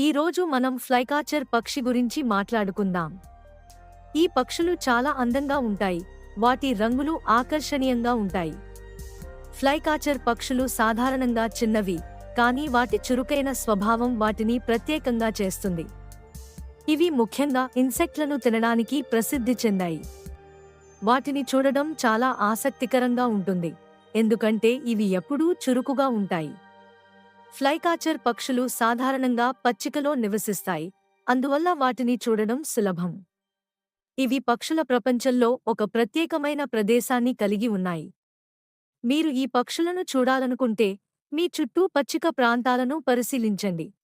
ఈరోజు మనం ఫ్లైకాచర్ పక్షి గురించి మాట్లాడుకుందాం. ఈ పక్షులు చాలా అందంగా ఉంటాయి, వాటి రంగులు ఆకర్షణీయంగా ఉంటాయి. ఫ్లైకాచర్ పక్షులు సాధారణంగా చిన్నవి, కానీ వాటి చురుకైన స్వభావం వాటిని ప్రత్యేకంగా చేస్తుంది. ఇవి ముఖ్యంగా ఇన్సెక్ట్లను తినడానికి ప్రసిద్ధి చెందాయి. వాటిని చూడడం చాలా ఆసక్తికరంగా ఉంటుంది, ఎందుకంటే ఇవి ఎప్పుడూ చురుకుగా ఉంటాయి. ఫ్లైకాచర్ పక్షులు సాధారణంగా పచ్చికలో నివసిస్తాయి, అందువల్ల వాటిని చూడడం సులభం. ఇవి పక్షుల ప్రపంచంలో ఒక ప్రత్యేకమైన ప్రదేశాన్ని కలిగి ఉన్నాయి. మీరు ఈ పక్షులను చూడాలనుకుంటే మీ చుట్టూ పచ్చిక ప్రాంతాలను పరిశీలించండి.